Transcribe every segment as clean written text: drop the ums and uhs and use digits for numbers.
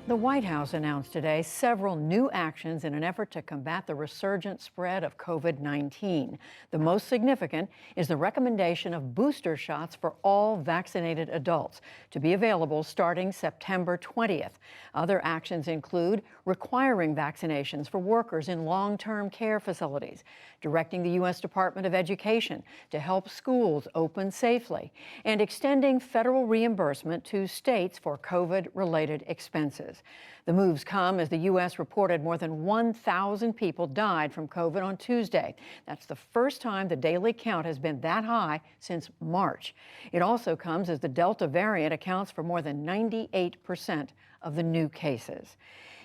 The White House announced today several new actions in an effort to combat the resurgent spread of COVID-19. The most significant is the recommendation of booster shots for all vaccinated adults to be available starting September 20th. Other actions include requiring vaccinations for workers in long-term care facilities, directing the U.S. Department of Education to help schools open safely, and extending federal reimbursement to states for COVID-related expenses. The moves come as the U.S. reported more than 1,000 people died from COVID on Tuesday. That's the first time the daily count has been that high since March. It also comes as the Delta variant accounts for more than 98% of the new cases.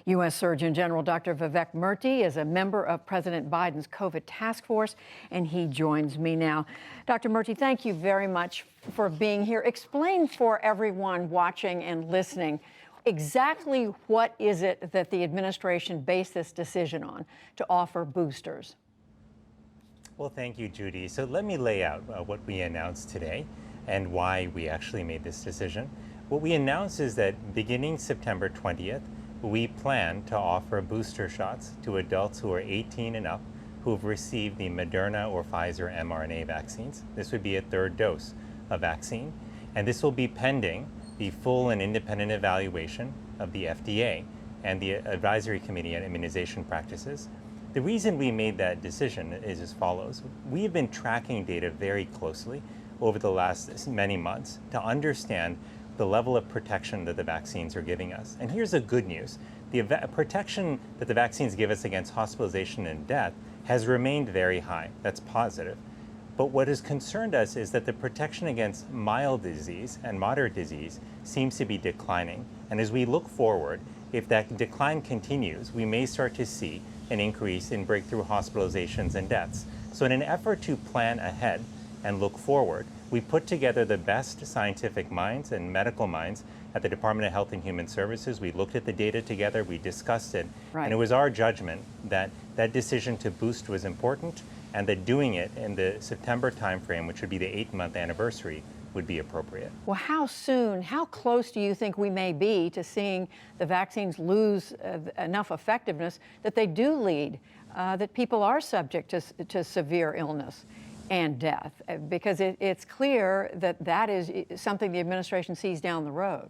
U.S. Surgeon General Dr. Vivek Murthy is a member of President Biden's COVID task force, and he joins me now. Dr. Murthy, thank you very much for being here. Explain for everyone watching and listening exactly what is it that the administration based this decision on to offer boosters? Well, thank you, Judy. So let me lay out what we announced today and why we actually made this decision. What we announced is that beginning September 20th, we plan to offer booster shots to adults who are 18 and up who have received the Moderna or Pfizer mRNA vaccines. This would be a third dose of vaccine, and this will be pending the full and independent evaluation of the FDA and the Advisory Committee on Immunization Practices. The reason we made that decision is as follows. We have been tracking data very closely over the last many months to understand the level of protection that the vaccines are giving us. And here's the good news. The protection that the vaccines give us against hospitalization and death has remained very high. That's positive. But what has concerned us is that the protection against mild disease and moderate disease seems to be declining. And as we look forward, if that decline continues, we may start to see an increase in breakthrough hospitalizations and deaths. So in an effort to plan ahead and look forward, we put together the best scientific minds and medical minds at the Department of Health and Human Services. We looked at the data together, we discussed it, and it was our judgment that that decision to boost was important and that doing it in the September timeframe, which would be the 8-month anniversary, would be appropriate. Well, how soon, how close do you think we may be to seeing the vaccines lose enough effectiveness that they do lead, that people are subject to severe illness and death? Because it's clear that that is something the administration sees down the road.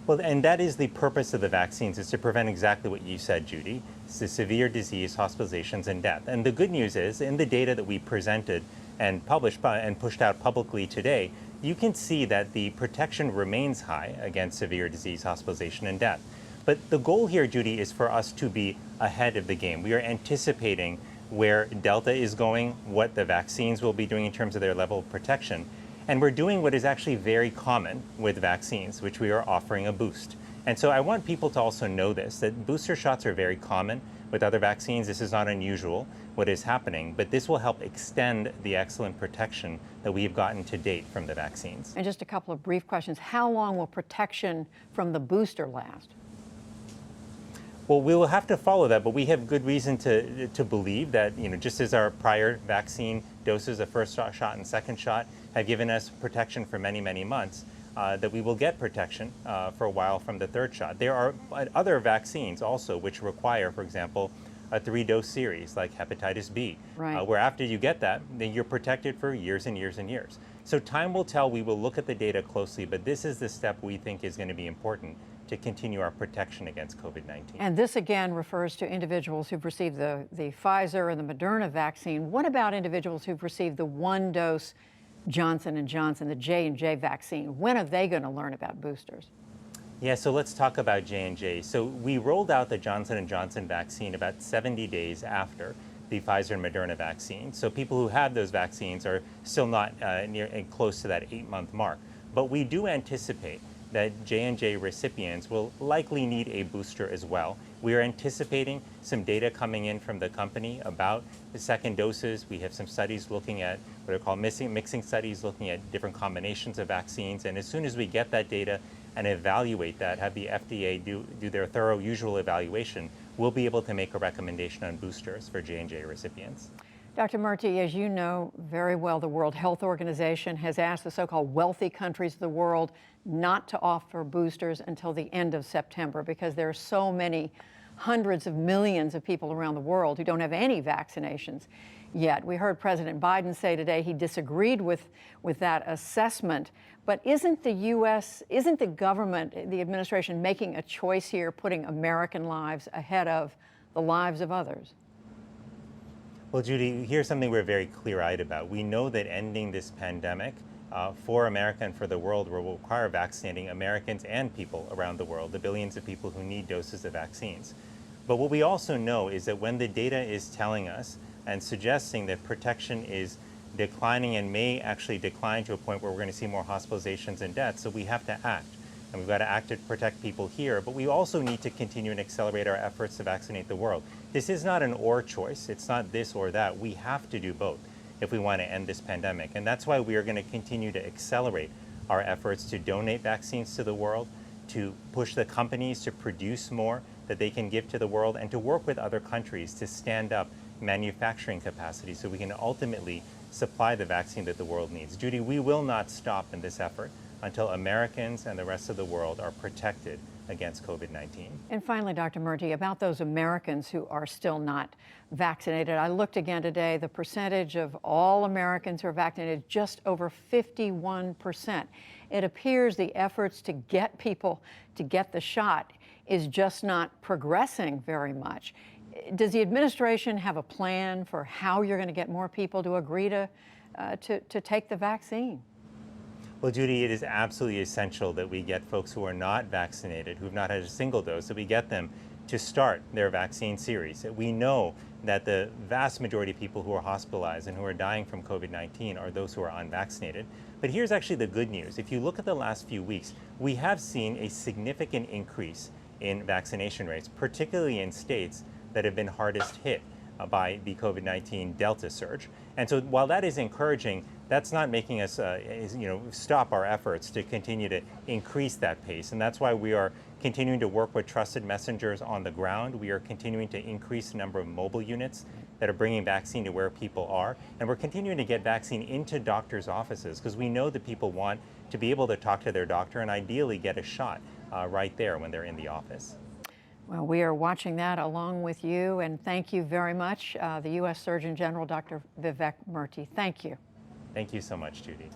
Well, and that is the purpose of the vaccines, is to prevent exactly what you said, Judy. It's the severe disease, hospitalizations, and death. And the good news is, in the data that we presented and published and pushed out publicly today, you can see that the protection remains high against severe disease, hospitalization, and death. But the goal here, Judy, is for us to be ahead of the game. We are anticipating where Delta is going, what the vaccines will be doing in terms of their level of protection. And we're doing what is actually very common with vaccines, which we are offering a boost. And so I want people to also know this, that booster shots are very common with other vaccines. This is not unusual, what is happening, but this will help extend the excellent protection that we've gotten to date from the vaccines. And just a couple of brief questions. How long will protection from the booster last? Well, we will have to follow that, but we have good reason to believe that, just as our prior vaccine doses, the first shot and second shot, have given us protection for many, many months, that we will get protection for a while from the third shot. There are other vaccines also which require, for example, a 3-dose series like hepatitis B, where after you get that, then you're protected for years and years and years. So time will tell. We will look at the data closely, but this is the step we think is going to be important to continue our protection against COVID-19. And this again refers to individuals who've received the Pfizer and the Moderna vaccine. What about individuals who've received the 1-dose Johnson & Johnson, the J&J vaccine? When are they going to learn about boosters? Yeah, so let's talk about J&J. So we rolled out the Johnson & Johnson vaccine about 70 days after the Pfizer and Moderna vaccine. So people who have those vaccines are still not close to that 8-month mark. But we do anticipate that J&J recipients will likely need a booster as well. We are anticipating some data coming in from the company about the second doses. We have some studies looking at what are called mixing studies, looking at different combinations of vaccines. And as soon as we get that data and evaluate that, have the FDA do their thorough usual evaluation, we'll be able to make a recommendation on boosters for J&J recipients. Dr. Murty, as you know very well, the World Health Organization has asked the so-called wealthy countries of the world not to offer boosters until the end of September because there are so many hundreds of millions of people around the world who don't have any vaccinations yet. We heard President Biden say today he disagreed with that assessment. But isn't the U.S., isn't the government, the administration making a choice here, putting American lives ahead of the lives of others? Well, Judy, here's something we're very clear-eyed about. We know that ending this pandemic for America and for the world will require vaccinating Americans and people around the world, the billions of people who need doses of vaccines. But what we also know is that when the data is telling us and suggesting that protection is declining and may actually decline to a point where we're going to see more hospitalizations and deaths, so we have to act. And we've got to act to protect people here, but we also need to continue and accelerate our efforts to vaccinate the world. This is not an or choice. It's not this or that. We have to do both if we want to end this pandemic. And that's why we are going to continue to accelerate our efforts to donate vaccines to the world, to push the companies to produce more that they can give to the world, and to work with other countries to stand up manufacturing capacity so we can ultimately supply the vaccine that the world needs. Judy, we will not stop in this effort until Americans and the rest of the world are protected against COVID-19. And finally, Dr. Murty, about those Americans who are still not vaccinated. I looked again today, the percentage of all Americans who are vaccinated, just over 51%. It appears the efforts to get people to get the shot is just not progressing very much. Does the administration have a plan for how you're going to get more people to agree to take the vaccine? Well, Judy, it is absolutely essential that we get folks who are not vaccinated, who have not had a single dose, that we get them to start their vaccine series. We know that the vast majority of people who are hospitalized and who are dying from COVID-19 are those who are unvaccinated. But here's actually the good news. If you look at the last few weeks, we have seen a significant increase in vaccination rates, particularly in states that have been hardest hit by the COVID-19 Delta surge. And so while that is encouraging, that's not making us stop our efforts to continue to increase that pace. And that's why we are continuing to work with trusted messengers on the ground. We are continuing to increase the number of mobile units that are bringing vaccine to where people are. And we're continuing to get vaccine into doctors' offices because we know that people want to be able to talk to their doctor and ideally get a shot right there when they're in the office. Well, we are watching that along with you, and thank you very much, the U.S. Surgeon General, Dr. Vivek Murty. Thank you. Thank you so much, Judy.